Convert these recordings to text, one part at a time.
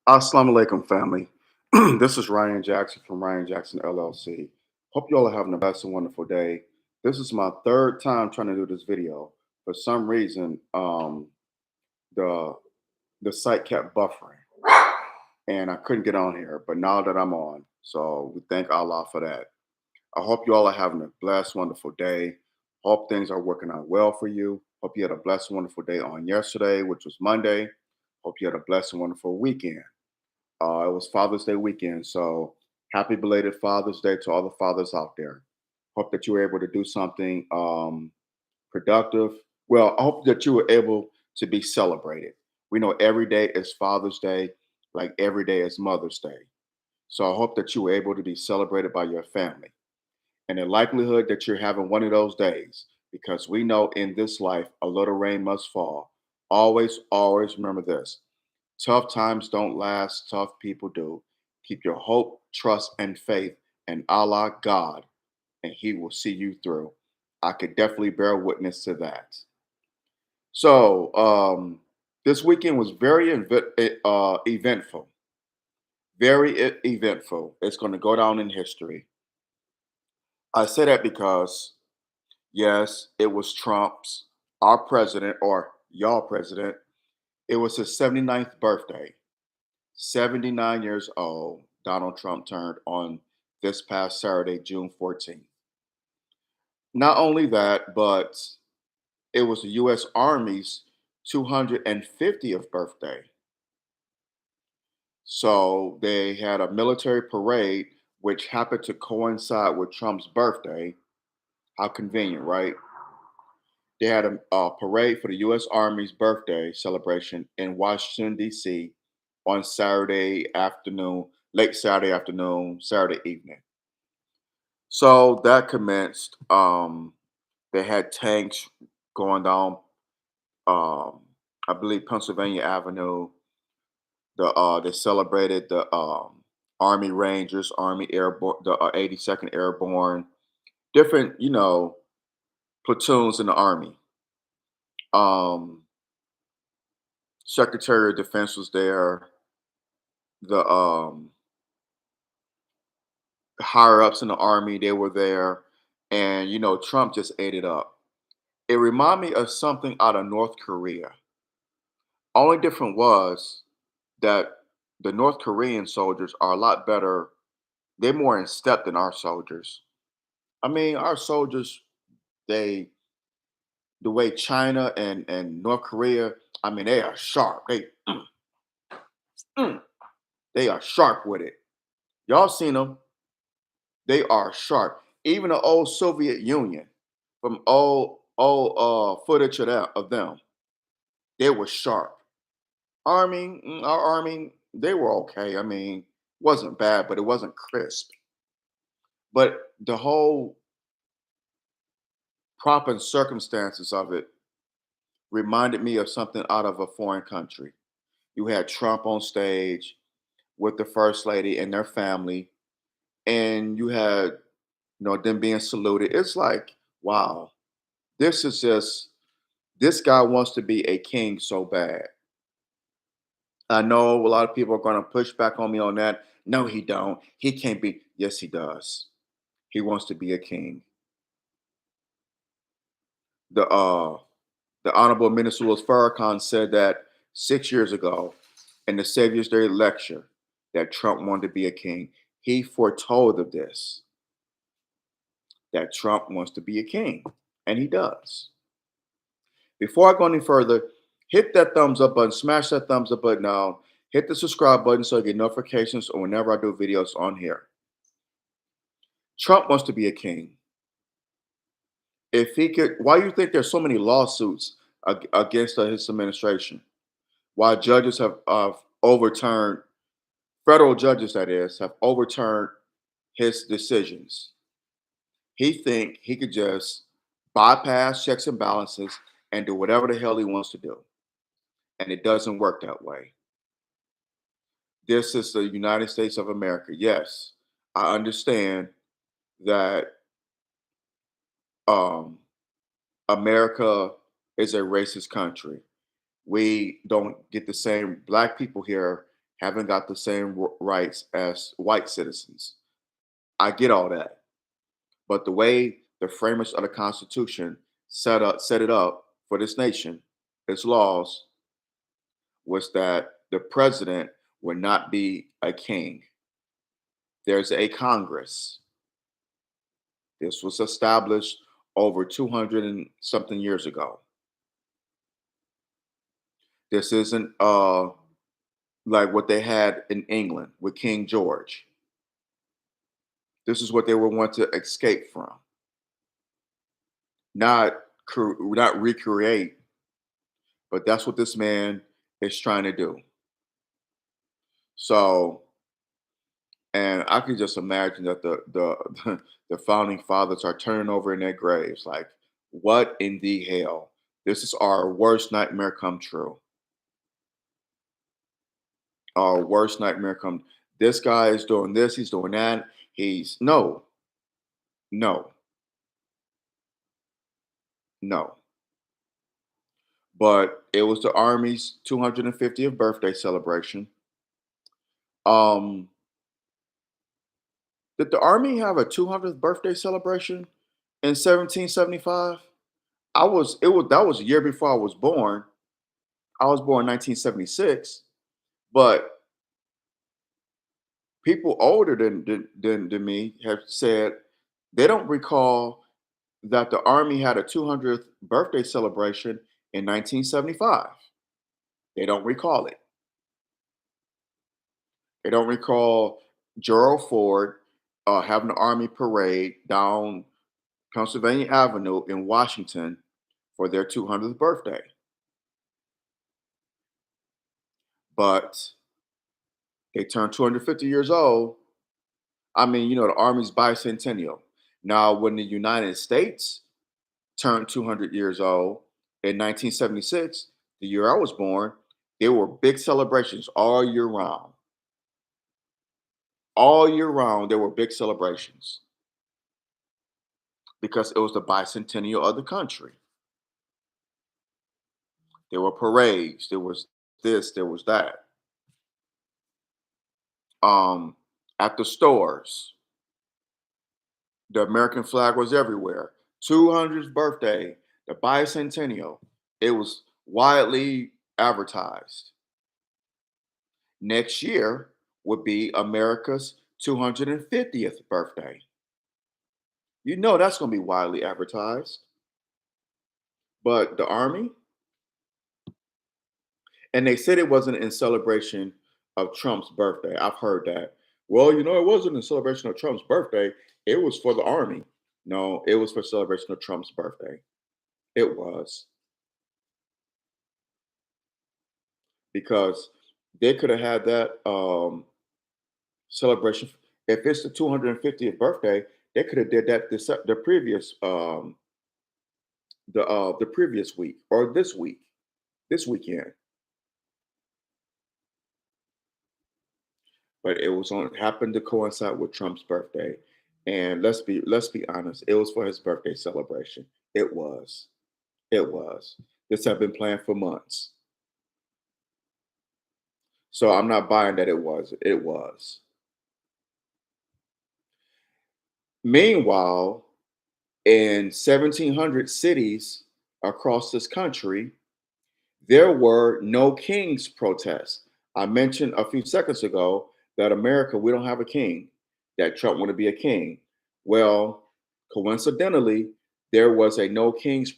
Assalamu alaikum, family. This is Ryan Jackson from Ryan Jackson LLC. Hope you all are having a blessed and wonderful day. This is my third time trying to do this video. For some reason, the the site kept buffering, and I couldn't get on here. But now that I'm on, so we thank Allah for that. I hope you all are having a blessed, wonderful day. Hope things are working out well for you. Hope you had a blessed, wonderful day on yesterday, which was Monday. Hope you had a blessed and wonderful weekend. It was Father's Day weekend, so happy belated Father's Day to all the fathers out there. Hope that you were able to do something productive. Well, I hope that you were able to be celebrated. We know every day is Father's Day, like every day is Mother's Day. So I hope that you were able to be celebrated by your family. And the likelihood that you're having one of those days, because we know in this life a little rain must fall. Always, always remember this. Tough times don't last, tough people do. Keep your hope, trust, and faith in Allah God, and He will see you through. I could definitely bear witness to that. So, this weekend was very eventful. Very eventful. It's going to go down in history. I say that because, yes, it was Trump's, our president, or y'all president. It was his 79th birthday. 79 years old, Donald Trump turned on this past Saturday, June 14th. Not only that, but it was the U.S. Army's 250th birthday. So they had a military parade, which happened to coincide with Trump's birthday. How convenient, right? They had a parade for the U.S. Army's birthday celebration in Washington, D.C. on Saturday afternoon, late Saturday afternoon, Saturday evening. So that commenced. They had tanks going down, um, I believe, Pennsylvania Avenue. They celebrated the Army Rangers, Army Airborne, the 82nd Airborne, different, platoons in the Army. Um, Secretary of Defense was there. The higher ups in the Army, they were there, and Trump just ate it up. It reminded me of something out of North Korea. Only different was that the North Korean soldiers are a lot better. They're more in step than our soldiers. I mean, our soldiers, they the way China and North Korea, I mean, they are sharp. Mm, they are sharp with it. Y'all seen them? They are sharp. Even the old Soviet Union, from old footage of them, they were sharp. Army, our army, they were okay. I mean, wasn't bad, but it wasn't crisp. But the whole prop and circumstances of it reminded me of something out of a foreign country. You had Trump on stage with the first lady and their family, and you had them being saluted. It's like, wow, this is just this guy wants to be a king so bad. I know a lot of people are going to push back on me on that. No, he don't. He can't be. Yes, he does. He wants to be a king. The Honorable Minister Louis Farrakhan said that 6 years ago in the Savior's Day lecture that Trump wanted to be a king. He foretold of this, that Trump wants to be a king, and he does. Before I go any further, hit that thumbs up button, smash that thumbs up button down, hit the subscribe button so you get notifications on whenever I do videos on here. Trump wants to be a king. If he could, why do you think there's so many lawsuits against his administration? Why judges have overturned, federal judges that is, have overturned his decisions? He think he could just bypass checks and balances and do whatever the hell he wants to do. And it doesn't work that way. This is the United States of America. Yes, I understand that um, America is a racist country. We don't get the same black people here haven't got the same rights as white citizens. I get all that. But the way the framers of the Constitution set it up for this nation, its laws, was that the president would not be a king. There's a Congress. This was established over 200 and something years ago. This isn't like what they had in England with King George. This is what they were want to escape from, not not recreate, but that's what this man is trying to do. So, and I can just imagine that the founding fathers are turning over in their graves, like, what in the hell? This is our worst nightmare come true. Our worst nightmare come. This guy is doing this. He's doing that. He's no, no, no. But it was the Army's 250th birthday celebration. Um, did the Army have a 200th birthday celebration in 1775? I was it was that was a year before I was born. I was born in 1976, but people older than me have said they don't recall that the Army had a 200th birthday celebration in 1975. They don't recall it. They don't recall Gerald Ford having an Army parade down Pennsylvania Avenue in Washington for their 200th birthday. But they turned 250 years old. I mean, the Army's bicentennial. Now, when the United States turned 200 years old in 1976, the year I was born, there were big celebrations all year round. All year round, there were big celebrations because it was the bicentennial of the country. There were parades, there was this, there was that. Um, at the stores, the American flag was everywhere. 200th birthday, the bicentennial. It was widely advertised. Next year would be America's 250th birthday. You know that's going to be widely advertised. But the Army, and they said it wasn't in celebration of Trump's birthday. I've heard that. Well, it wasn't in celebration of Trump's birthday. It was for the Army. No, it was for celebration of Trump's birthday. It was because they could have had that celebration. If it's the 250th birthday, they could have did that the previous week or this weekend. But it was on happened to coincide with Trump's birthday. And let's be honest, it was for his birthday celebration. It was. It was. This had been planned for months. So I'm not buying that it was. It was. Meanwhile, in 1700 cities across this country, there were no kings protests. I mentioned a few seconds ago that America, we don't have a king, that Trump wanted to be a king. Well, coincidentally, there was a no kings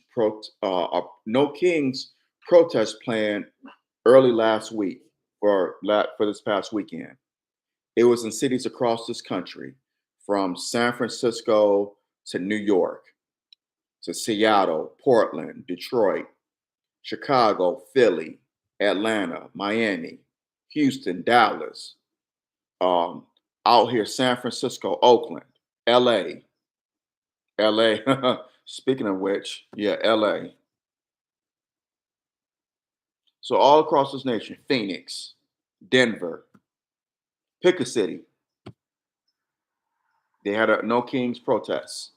protest planned early last week for this past weekend. It was in cities across this country, from San Francisco to New York to Seattle, Portland, Detroit, Chicago, Philly, Atlanta, Miami, Houston, Dallas, um, out here, San Francisco, Oakland, LA, LA. Speaking of which, yeah, LA. So all across this nation, Phoenix, Denver, pick a city. They had a no kings protest.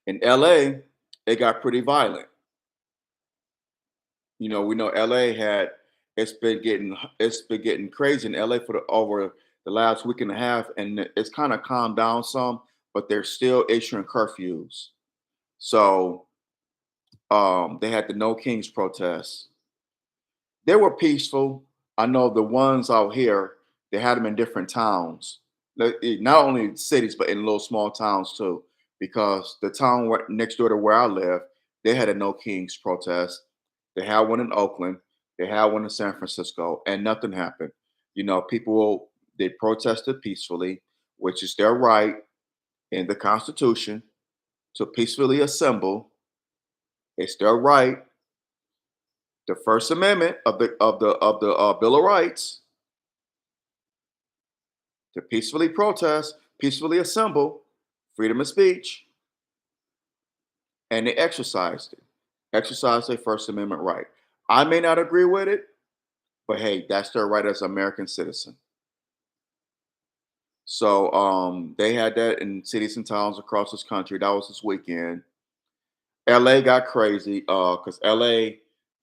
In LA, it got pretty violent. We know LA had It's been getting crazy in LA for the over the last week and a half, and it's kind of calmed down some, but they're still issuing curfews. So they had the No Kings protests. They were peaceful. I know the ones out here, they had them in different towns, not only cities, but in little small towns too. Because the town next door to where I live, they had a No Kings protest. They had one in Oakland. They had one in San Francisco, and nothing happened. People they protested peacefully, which is their right in the Constitution to peacefully assemble. It's their right. The First Amendment of the Bill of Rights to peacefully protest, peacefully assemble, freedom of speech, and they exercised their First Amendment right. I may not agree with it, but hey, that's their right as an American citizen. So they had that in cities and towns across this country. That was this weekend. LA got crazy because LA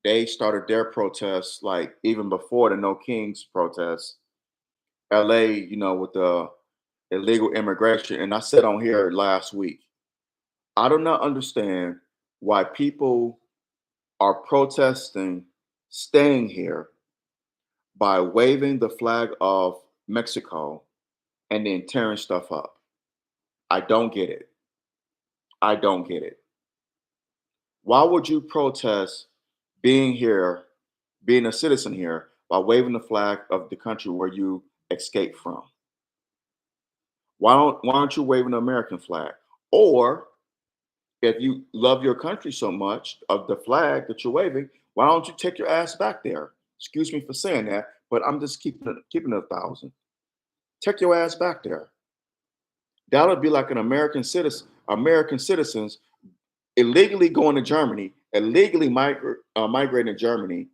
they started their protests like even before the No Kings protests. LA, with the illegal immigration, and I said on here last week, I do not understand why people are protesting staying here by waving the flag of Mexico and then tearing stuff up. I don't get it. I don't get it. Why would you protest being here, being a citizen here, by waving the flag of the country where you escaped from? Why aren't you waving the American flag? Or if you love your country so much of the flag that you're waving, why don't you take your ass back there? Excuse me for saying that, but I'm just keeping it 1,000. Take your ass back there. That would be like an American citizens illegally going to Germany, illegally migrating to Germany.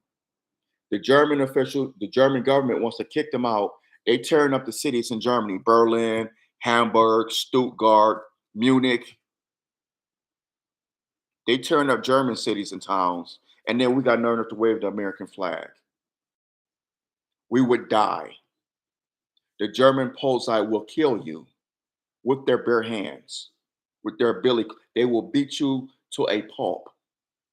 The German government wants to kick them out. They tearing up the cities in Germany: Berlin, Hamburg, Stuttgart, Munich. They tearing up German cities and towns, and then we got nerve enough to wave the American flag. We would die. The German Polizei will kill you with their bare hands, with their billy. They will beat you to a pulp.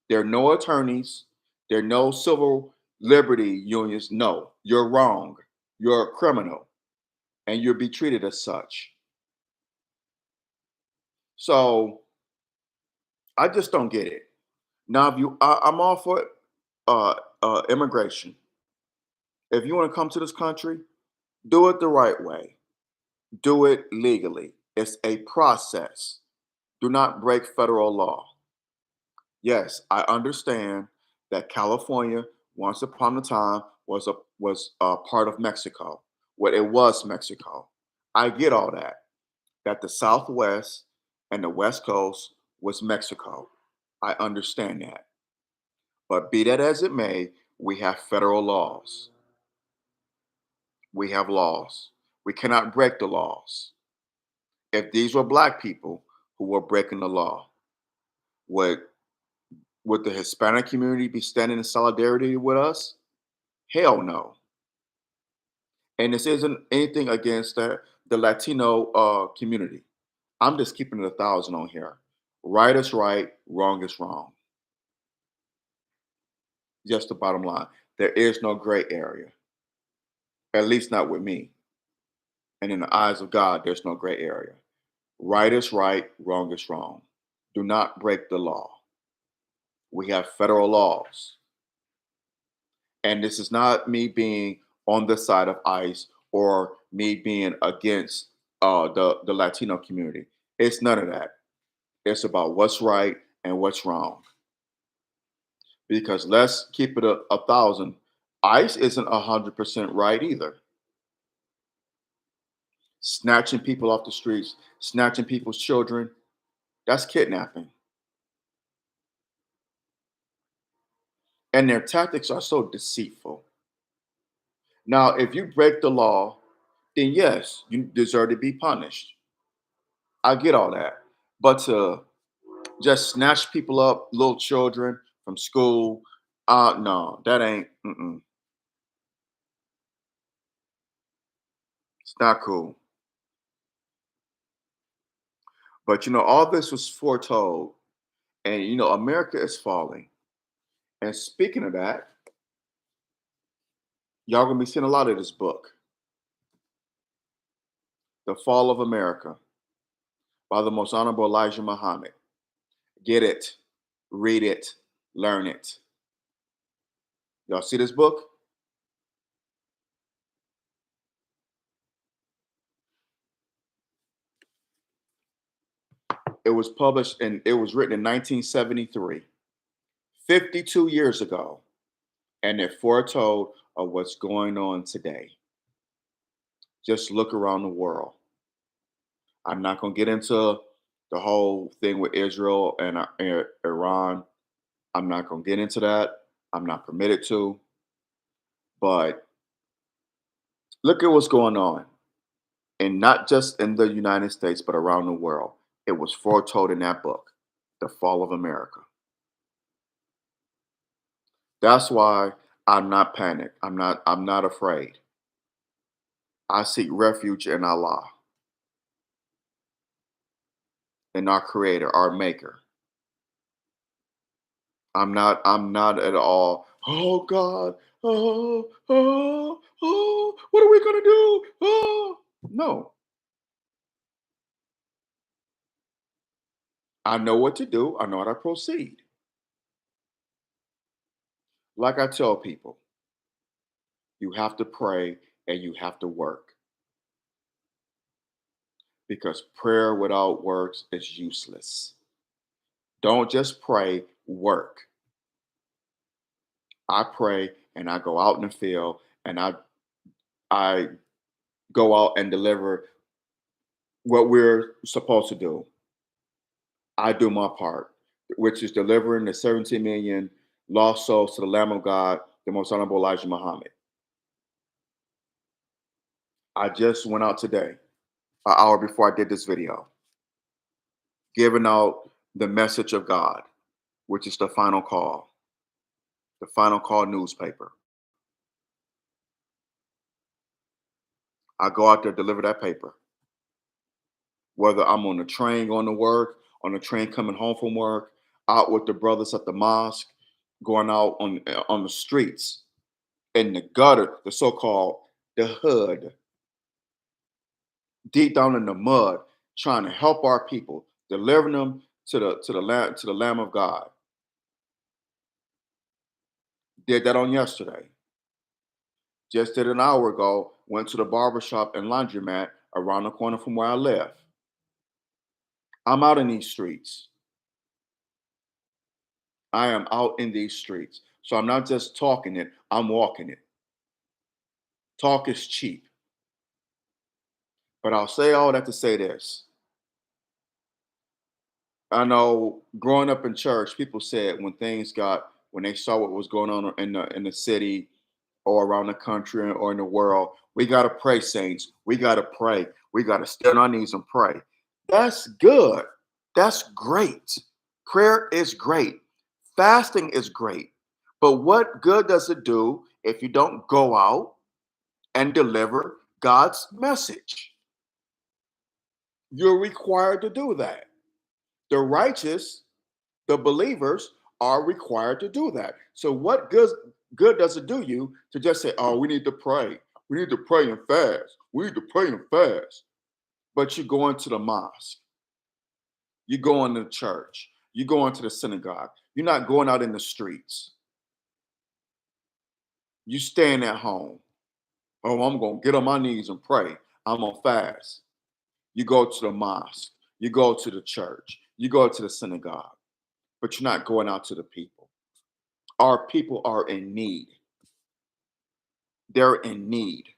There are no attorneys. There are no civil liberty unions. No, you're wrong. You're a criminal, and you'll be treated as such. So I just don't get it. Now, I'm all for immigration. If you want to come to this country, do it the right way. Do it legally. It's a process. Do not break federal law. Yes, I understand that California, once upon a time, was a part of Mexico. Well, it was Mexico. I get all that. That the Southwest and the West Coast was Mexico. I understand that. But be that as it may, we have federal laws. We have laws. We cannot break the laws. If these were black people who were breaking the law, would would the Hispanic community be standing in solidarity with us? Hell no. And this isn't anything against the Latino community. I'm just keeping it 1,000 on here. Right is right, wrong is wrong. Just the bottom line. There is no gray area, at least not with me. And in the eyes of God, there's no gray area. Right is right, wrong is wrong. Do not break the law. We have federal laws. And this is not me being on the side of ICE or me being against the Latino community. It's none of that. It's about what's right and what's wrong. Because let's keep it 1,000. ICE isn't 100% right either. Snatching people off the streets, snatching people's children, that's kidnapping. And their tactics are so deceitful. Now, if you break the law, then yes, you deserve to be punished. I get all that. But to just snatch people up, little children from school, no, that ain't. Mm-mm. Not cool. But all this was foretold, and America is falling. And speaking of that, y'all gonna be seeing a lot of this book, The Fall of America, by the Most Honorable Elijah Muhammad. Get it, read it, learn it. Y'all see this book? It was written in 1973, 52 years ago, and it foretold of what's going on today. Just look around the world. I'm not going to get into the whole thing with Israel and Iran. I'm not going to get into that. I'm not permitted to. But look at what's going on. And not just in the United States, but around the world. It was foretold in that book, The Fall of America. That's why I'm not panicked. I'm not afraid. I seek refuge in Allah, in our creator, our maker. I'm not at all, oh God, what are we gonna do? Oh no. I know what to do. I know how to proceed. Like I tell people, you have to pray and you have to work, because prayer without works is useless. Don't just pray, work. I pray and I go out in the field and I go out and deliver what we're supposed to do. I do my part, which is delivering the 17 million lost souls to the Lamb of God, the Most Honorable Elijah Muhammad. I just went out today, an hour before I did this video, giving out the message of God, which is the final call newspaper. I go out there, deliver that paper, whether I'm on the train going to work, on the train coming home from work, out with the brothers at the mosque, going out on the streets, in the gutter, the so-called the hood, deep down in the mud, trying to help our people, delivering them to the Lamb of God. Did that on yesterday. Just did an hour ago. Went to the barber shop and laundromat around the corner from where I live. I'm out in these streets. I am out in these streets. So I'm not just talking it, I'm walking it. Talk is cheap. But I'll say all that to say this. I know growing up in church, people said when they saw what was going on in the city or around the country or in the world, we gotta pray, saints. We gotta pray. We gotta stay on our knees and pray. That's good. That's great. Prayer is great. Fasting is great. But what good does it do if you don't go out and deliver God's message? You're required to do that. The righteous, the believers, are required to do that. So what good does it do you to just say, oh, we need to pray. We need to pray and fast. We need to pray and fast. But you go into the mosque, you go into the church, you go into the synagogue. You're not going out in the streets. You staying at home. Oh, I'm gonna get on my knees and pray. I'm gonna fast. You go to the mosque, you go to the church, you go to the synagogue, but you're not going out to the people. Our people are in need. They're in need.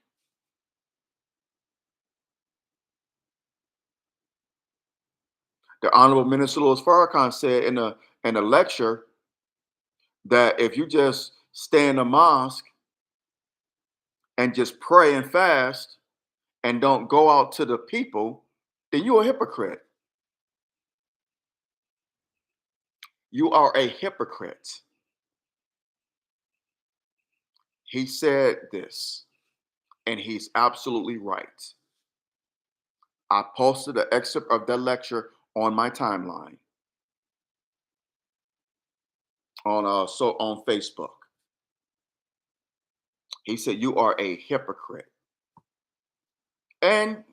The Honorable Minister Louis Farrakhan said in a lecture that if you just stay in the mosque and just pray and fast and don't go out to the people, then you're a hypocrite. You are a hypocrite. He said this, and he's absolutely right. I posted an excerpt of that lecture on my timeline on Facebook. He said, "You are a hypocrite," and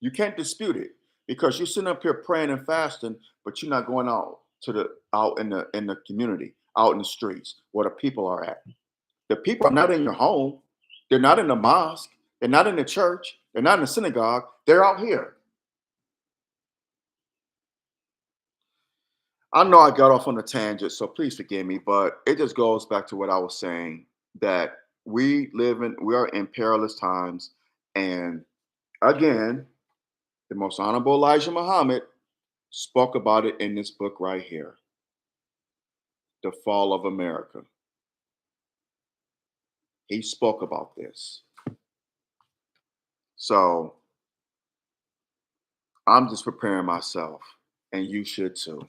you can't dispute it because you're sitting up here praying and fasting, but you're not going out in the community, out in the streets where the people are at. The people are not in your home. They're not in the mosque. They're not in the church. They're not in the synagogue. They're out here. I know I got off on a tangent, so please forgive me, but it just goes back to what I was saying that we are in perilous times. And again, the most honorable Elijah Muhammad spoke about it in this book right here, The Fall of America. He spoke about this. So I'm just preparing myself, and you should too.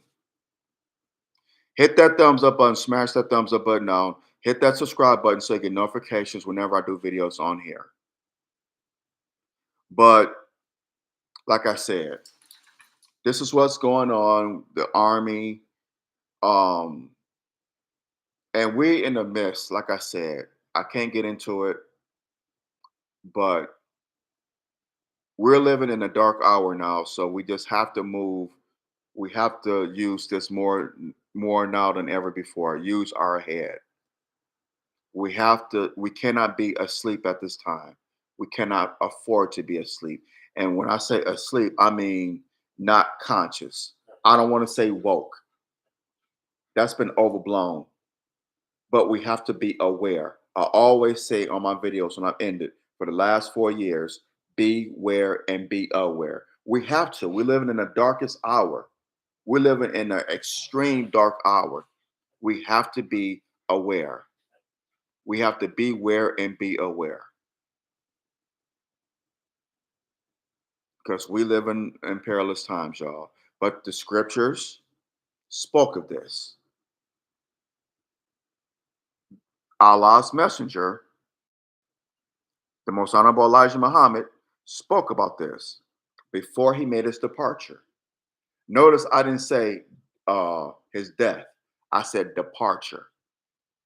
Hit that thumbs up button, smash that thumbs up button down, hit that subscribe button so you get notifications whenever I do videos on here. But like I said, this is what's going on, the army, um, and we in the midst, like I said, I can't get into it, but we're living in a dark hour now, so we just have to move. We have to use this more now than ever before. Use our head. We cannot be asleep at this time. We cannot afford to be asleep. And when I say asleep, I mean not conscious. I don't want to say woke. That's been overblown. But we have to be aware. I always say on my videos when I've ended for the last 4 years, beware and be aware. We have to. We're living in the darkest hour. We're living in an extreme dark hour. We have to be aware. We have to beware and be aware because we live in perilous times, y'all. But the scriptures spoke of this. Allah's messenger, the most honorable Elijah Muhammad, spoke about this before he made his departure. Notice I didn't say his death. I said departure.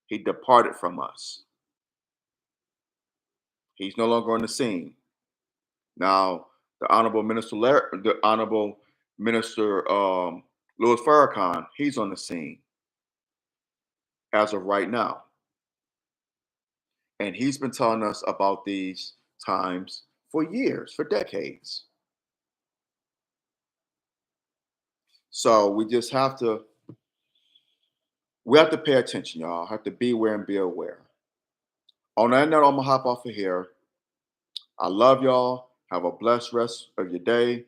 He departed from us. He's no longer on the scene. Now, the honorable minister Louis Farrakhan, he's on the scene as of right now, and he's been telling us about these times for years, for decades. So we have to pay attention, y'all. Have to beware and be aware. On that note, I'm gonna hop off of here. I love y'all. Have a blessed rest of your day.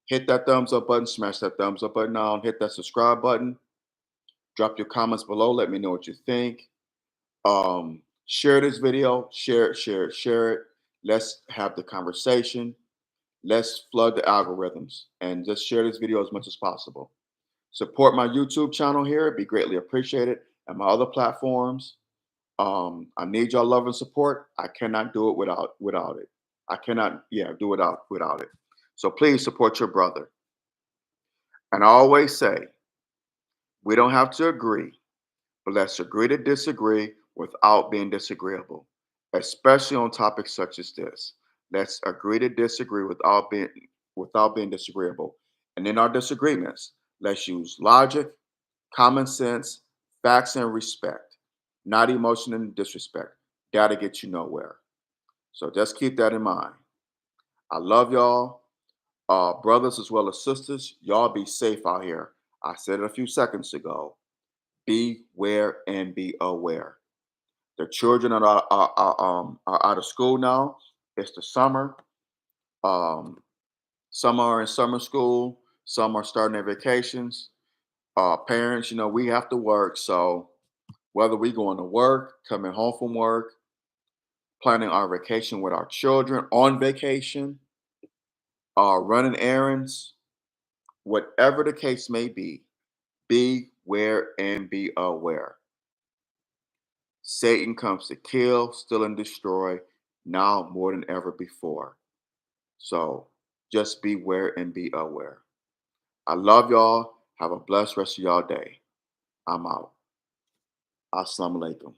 Hit that thumbs up button, smash that thumbs up button down, hit that subscribe button. Drop your comments below. Let me know what you think. Share this video, share it, share it, share it. Let's have the conversation. Let's flood the algorithms and just share this video as much as possible. Support my YouTube channel here. It'd be greatly appreciated. And my other platforms. I need y'all love and support. I cannot do it without it. I cannot, do without it. So please support your brother. And I always say, we don't have to agree, but let's agree to disagree without being disagreeable, especially on topics such as this. Let's agree to disagree without being disagreeable. And in our disagreements, let's use logic, common sense, facts, and respect, not emotion and disrespect. That'll get you nowhere. So just keep that in mind. I love y'all, brothers as well as sisters. Y'all be safe out here. I said it a few seconds ago. Beware and be aware. The children are out of school now. It's the summer. Um, some are in summer school. Some are starting their vacations. Parents, we have to work. So whether we going to work, coming home from work, planning our vacation with our children on vacation, running errands, whatever the case may be, beware and be aware. Satan comes to kill, steal, and destroy now more than ever before. So Just beware and be aware. I love y'all. Have a blessed rest of y'all day. I'm out. Assalamu alaikum.